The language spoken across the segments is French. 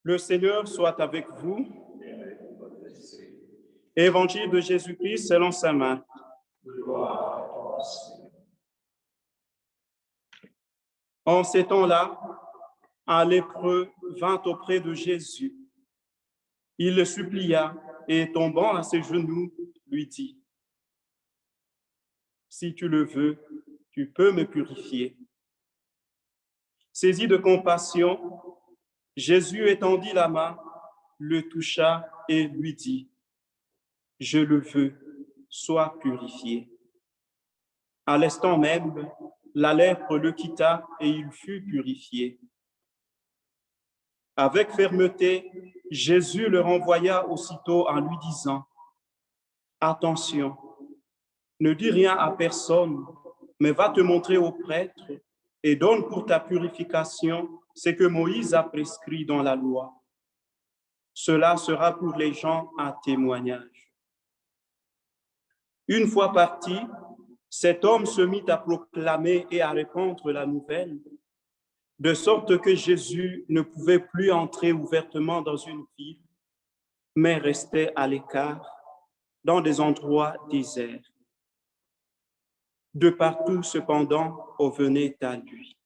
Le Seigneur soit avec vous. Évangile de Jésus-Christ selon saint Marc. En ces temps-là, un lépreux vint auprès de Jésus. Il le supplia et, tombant à ses genoux, lui dit: « Si tu le veux, tu peux me purifier. » Saisi de compassion, Jésus étendit la main, le toucha et lui dit: « Je le veux, sois purifié. » À l'instant même, la lèpre le quitta et il fut purifié. Avec fermeté, Jésus le renvoya aussitôt en lui disant: « Attention, ne dis rien à personne, mais va te montrer au prêtre et donne pour ta purification ce que Moïse a prescrit dans la loi. Cela sera pour les gens un témoignage. » Une fois parti, cet homme se mit à proclamer et à répandre la nouvelle, de sorte que Jésus ne pouvait plus entrer ouvertement dans une ville, mais restait à l'écart, dans des endroits déserts. De partout, cependant, on venait à lui.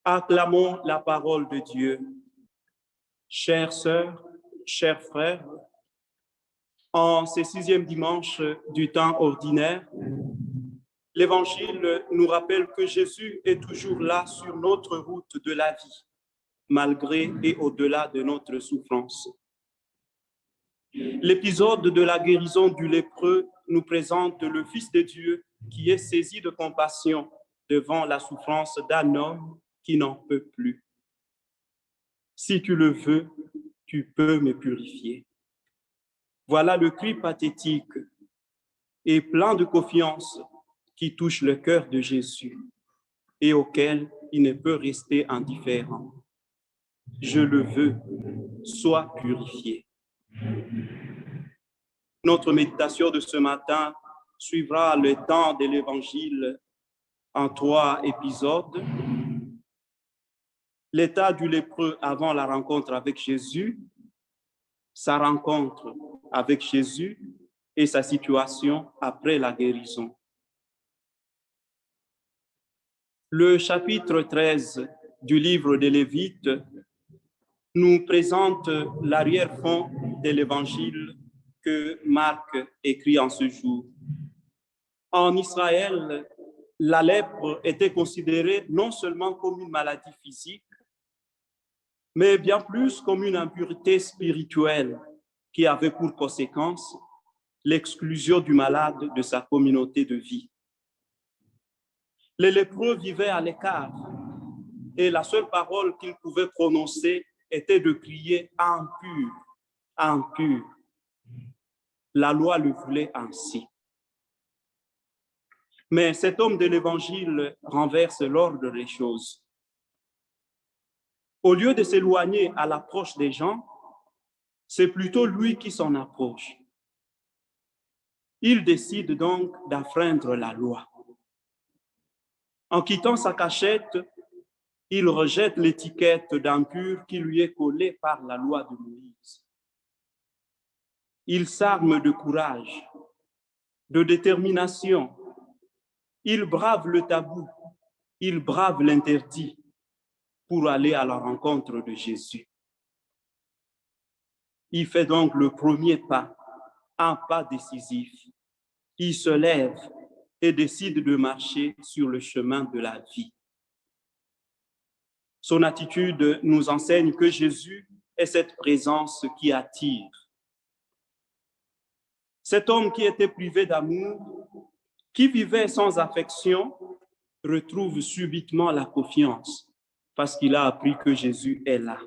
Acclamons la parole de Dieu. Chères sœurs, chers frères, en ce 6e dimanche du temps ordinaire, l'Évangile nous rappelle que Jésus est toujours là sur notre route de la vie, malgré et au-delà de notre souffrance. L'épisode de la guérison du lépreux nous présente le Fils de Dieu qui est saisi de compassion devant la souffrance d'un homme qui n'en peut plus. « Si tu le veux, tu peux me purifier. » Voilà le cri pathétique et plein de confiance qui touche le cœur de Jésus et auquel il ne peut rester indifférent. « Je le veux, sois purifié. » Notre méditation de ce matin suivra le temps de l'Évangile en 3 épisodes. L'état du lépreux avant la rencontre avec Jésus, sa rencontre avec Jésus et sa situation après la guérison. Le chapitre 13 du livre des Lévites nous présente l'arrière-fond de l'Évangile que Marc écrit en ce jour. En Israël, la lèpre était considérée non seulement comme une maladie physique, mais bien plus comme une impureté spirituelle qui avait pour conséquence l'exclusion du malade de sa communauté de vie. Les lépreux vivaient à l'écart et la seule parole qu'ils pouvaient prononcer était de crier « impur, impur ». La loi le voulait ainsi. Mais cet homme de l'Évangile renverse l'ordre des choses. Au lieu de s'éloigner à l'approche des gens, c'est plutôt lui qui s'en approche. Il décide donc d'enfreindre la loi. En quittant sa cachette, il rejette l'étiquette d'impur qui lui est collée par la loi de Moïse. Il s'arme de courage, de détermination. Il brave le tabou, il brave l'interdit pour aller à la rencontre de Jésus. Il fait donc le premier pas, un pas décisif. Il se lève et décide de marcher sur le chemin de la vie. Son attitude nous enseigne que Jésus est cette présence qui attire. Cet homme qui était privé d'amour, qui vivait sans affection, retrouve subitement la confiance parce qu'il a appris que Jésus est là.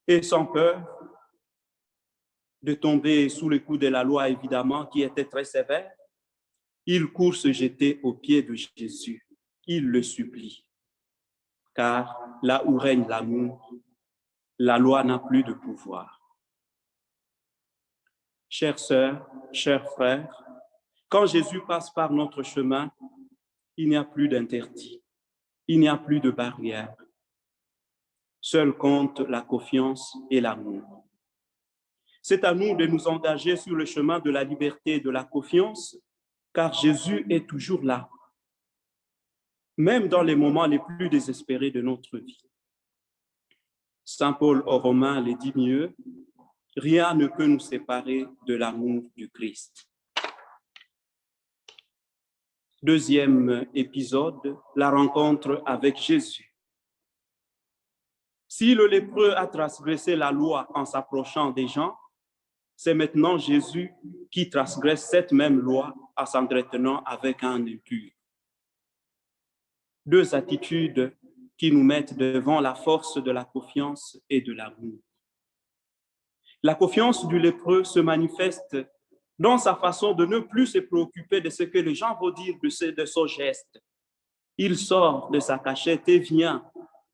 Et sans peur de tomber sous le coup de la loi, évidemment, qui était très sévère, il court se jeter aux pieds de Jésus. Il le supplie. Car là où règne l'amour, la loi n'a plus de pouvoir. Chères sœurs, chers frères, quand Jésus passe par notre chemin, il n'y a plus d'interdit, il n'y a plus de barrière. Seul compte la confiance et l'amour. C'est à nous de nous engager sur le chemin de la liberté et de la confiance, car Jésus est toujours là, même dans les moments les plus désespérés de notre vie. Saint Paul aux Romains le dit mieux, rien ne peut nous séparer de l'amour du Christ. Deuxième épisode, la rencontre avec Jésus. Si le lépreux a transgressé la loi en s'approchant des gens, c'est maintenant Jésus qui transgresse cette même loi en s'entretenant avec un impur. Deux attitudes qui nous mettent devant la force de la confiance et de l'amour. La confiance du lépreux se manifeste dans sa façon de ne plus se préoccuper de ce que les gens vont dire de son geste. Il sort de sa cachette et vient.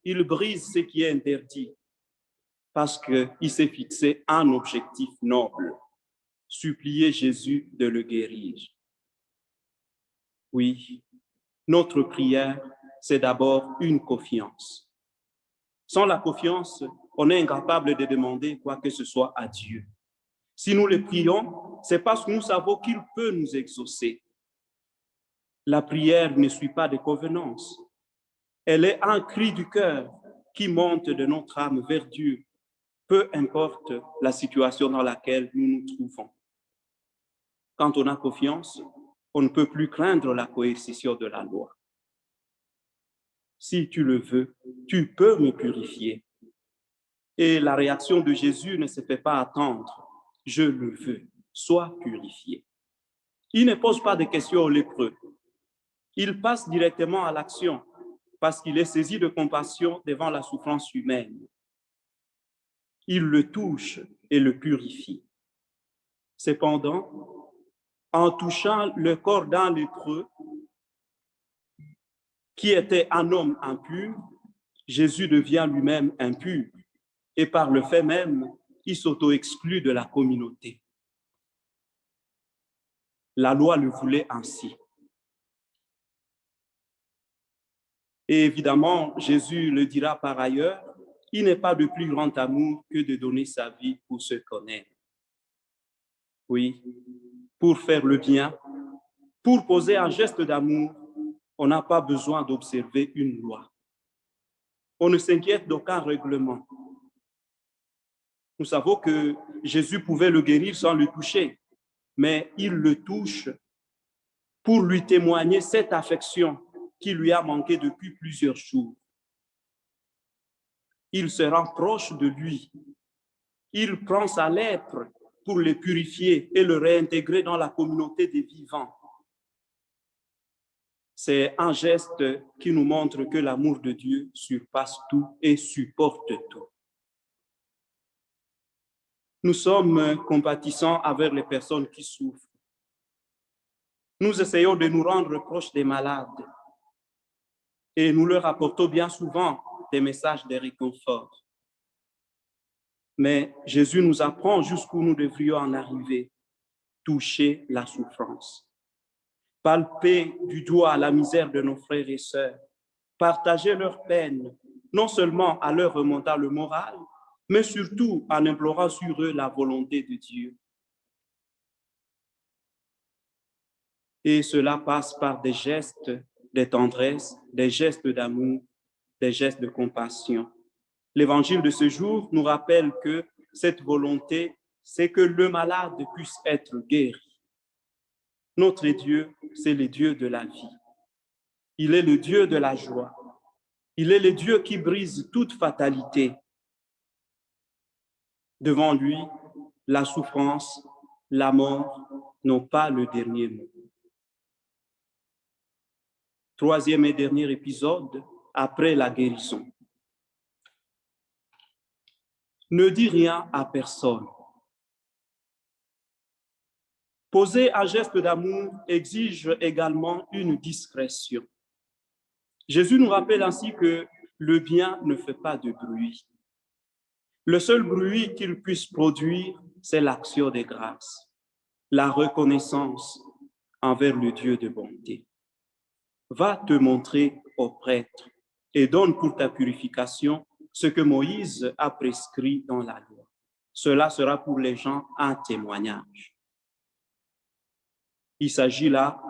Il brise ce qui est interdit parce qu'il s'est fixé un objectif noble, supplier Jésus de le guérir. Oui, notre prière, c'est d'abord une confiance. Sans la confiance, on est incapable de demander quoi que ce soit à Dieu. Si nous le prions, c'est parce que nous savons qu'il peut nous exaucer. La prière ne suit pas de convenance. Elle est un cri du cœur qui monte de notre âme vers Dieu, peu importe la situation dans laquelle nous nous trouvons. Quand on a confiance, on ne peut plus craindre la coercition de la loi. Si tu le veux, tu peux me purifier. Et la réaction de Jésus ne se fait pas attendre. Je le veux, sois purifié. Il ne pose pas de questions aux lépreux. Il passe directement à l'action parce qu'il est saisi de compassion devant la souffrance humaine. Il le touche et le purifie. Cependant, en touchant le corps d'un lépreux, qui était un homme impur, Jésus devient lui-même impur et par le fait même, il s'auto-exclut de la communauté. La loi le voulait ainsi. Et évidemment, Jésus le dira par ailleurs, il n'est pas de plus grand amour que de donner sa vie pour ceux qu'on aime. Oui, pour faire le bien, pour poser un geste d'amour, on n'a pas besoin d'observer une loi. On ne s'inquiète d'aucun règlement. Nous savons que Jésus pouvait le guérir sans le toucher, mais il le touche pour lui témoigner cette affection qui lui a manqué depuis plusieurs jours. Il se rend proche de lui. Il prend sa lèpre pour le purifier et le réintégrer dans la communauté des vivants. C'est un geste qui nous montre que l'amour de Dieu surpasse tout et supporte tout. Nous sommes compatissants avec les personnes qui souffrent. Nous essayons de nous rendre proches des malades et nous leur apportons bien souvent des messages de réconfort. Mais Jésus nous apprend jusqu'où nous devrions en arriver, toucher la souffrance, palper du doigt la misère de nos frères et sœurs, partager leur peine, non seulement en leur remontant le moral, mais surtout en implorant sur eux la volonté de Dieu. Et cela passe par des gestes de tendresse, des gestes d'amour, des gestes de compassion. L'évangile de ce jour nous rappelle que cette volonté, c'est que le malade puisse être guéri. Notre Dieu, c'est le Dieu de la vie. Il est le Dieu de la joie. Il est le Dieu qui brise toute fatalité. Devant lui, la souffrance, la mort n'ont pas le dernier mot. Troisième et dernier épisode, après la guérison. Ne dis rien à personne. Poser un geste d'amour exige également une discrétion. Jésus nous rappelle ainsi que le bien ne fait pas de bruit. Le seul bruit qu'il puisse produire, c'est l'action de grâce, la reconnaissance envers le Dieu de bonté. Va te montrer au prêtre et donne pour ta purification ce que Moïse a prescrit dans la loi. Cela sera pour les gens un témoignage. Il s'agit là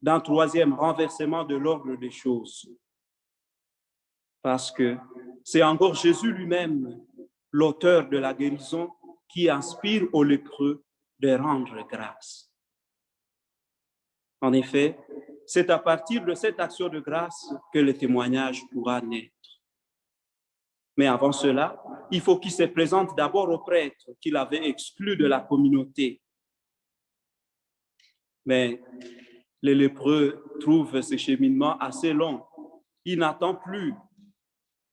d'un troisième renversement de l'ordre des choses. Parce que c'est encore Jésus lui-même, l'auteur de la guérison, qui inspire aux lépreux de rendre grâce. En effet, c'est à partir de cette action de grâce que le témoignage pourra naître. Mais avant cela, il faut qu'il se présente d'abord au prêtre qu'il avait exclu de la communauté. Mais les lépreux trouvent ce cheminement assez long. Il n'attend plus.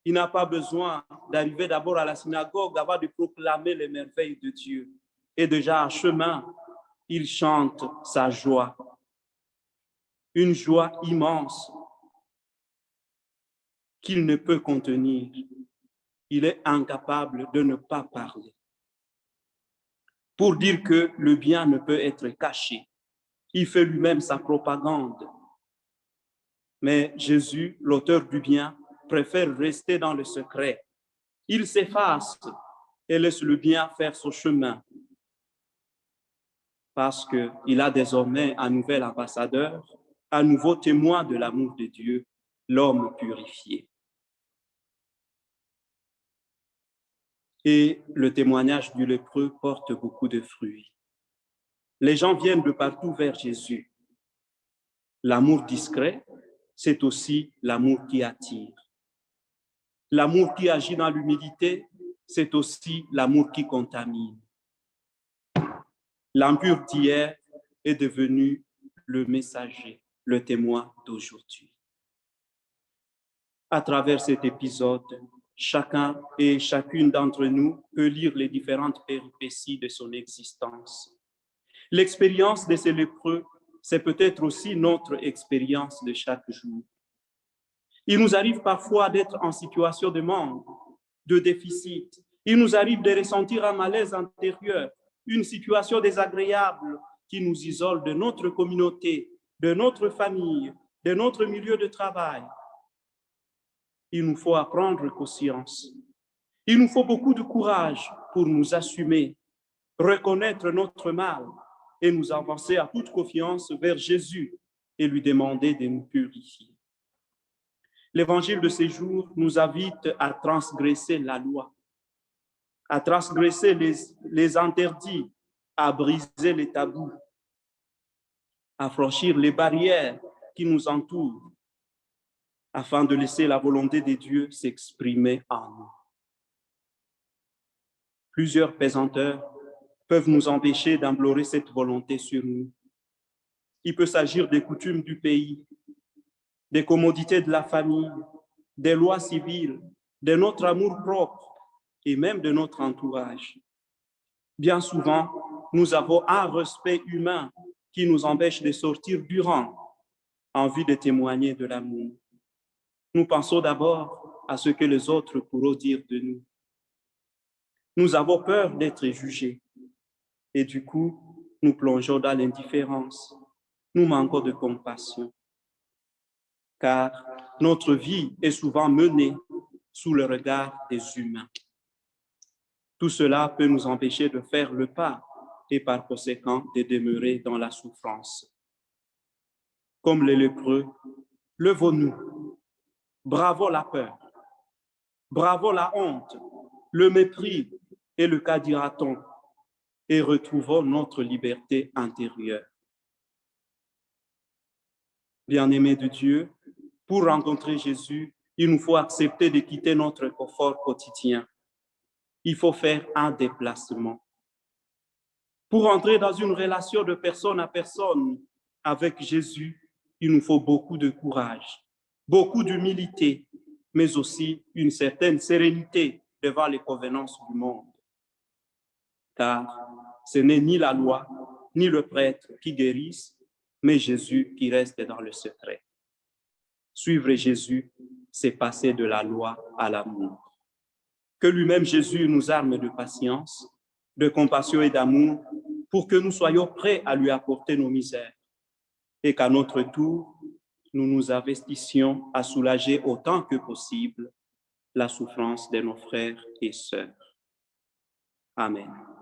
Il n'a pas besoin d'arriver d'abord à la synagogue avant de proclamer les merveilles de Dieu. Et déjà en chemin, il chante sa joie. Une joie immense qu'il ne peut contenir. Il est incapable de ne pas parler. Pour dire que le bien ne peut être caché, il fait lui-même sa propagande. Mais Jésus, l'auteur du bien, préfère rester dans le secret. Il s'efface et laisse le bien faire son chemin. Parce qu'il a désormais un nouvel ambassadeur, un nouveau témoin de l'amour de Dieu, l'homme purifié. Et le témoignage du lépreux porte beaucoup de fruits. Les gens viennent de partout vers Jésus. L'amour discret, c'est aussi l'amour qui attire. L'amour qui agit dans l'humilité, c'est aussi l'amour qui contamine. L'impur d'hier est devenu le messager, le témoin d'aujourd'hui. À travers cet épisode, chacun et chacune d'entre nous peut lire les différentes péripéties de son existence. L'expérience de ces lépreux, c'est peut-être aussi notre expérience de chaque jour. Il nous arrive parfois d'être en situation de manque, de déficit. Il nous arrive de ressentir un malaise intérieur, une situation désagréable qui nous isole de notre communauté, de notre famille, de notre milieu de travail. Il nous faut prendre conscience. Il nous faut beaucoup de courage pour nous assumer, reconnaître notre mal et nous avancer à toute confiance vers Jésus et lui demander de nous purifier. L'évangile de ces jours nous invite à transgresser la loi, à transgresser les interdits, à briser les tabous, à franchir les barrières qui nous entourent, afin de laisser la volonté de Dieu s'exprimer en nous. Plusieurs pesanteurs peuvent nous empêcher d'implorer cette volonté sur nous. Il peut s'agir des coutumes du pays, des commodités de la famille, des lois civiles, de notre amour propre et même de notre entourage. Bien souvent, nous avons un respect humain qui nous empêche de sortir du rang en vue de témoigner de l'amour. Nous pensons d'abord à ce que les autres pourront dire de nous. Nous avons peur d'être jugés et du coup, nous plongeons dans l'indifférence. Nous manquons de compassion, car notre vie est souvent menée sous le regard des humains. Tout cela peut nous empêcher de faire le pas et par conséquent de demeurer dans la souffrance. Comme les lépreux, levons-nous, bravons la peur, bravons la honte, le mépris et le qu'a dira-t-on, et retrouvons notre liberté intérieure. Bien-aimés de Dieu, pour rencontrer Jésus, il nous faut accepter de quitter notre confort quotidien. Il faut faire un déplacement. Pour entrer dans une relation de personne à personne avec Jésus, il nous faut beaucoup de courage, beaucoup d'humilité, mais aussi une certaine sérénité devant les convenances du monde. Car ce n'est ni la loi, ni le prêtre qui guérissent, mais Jésus qui reste dans le secret. Suivre Jésus, c'est passer de la loi à l'amour. Que lui-même Jésus nous arme de patience, de compassion et d'amour pour que nous soyons prêts à lui apporter nos misères et qu'à notre tour, nous nous investissions à soulager autant que possible la souffrance de nos frères et sœurs. Amen.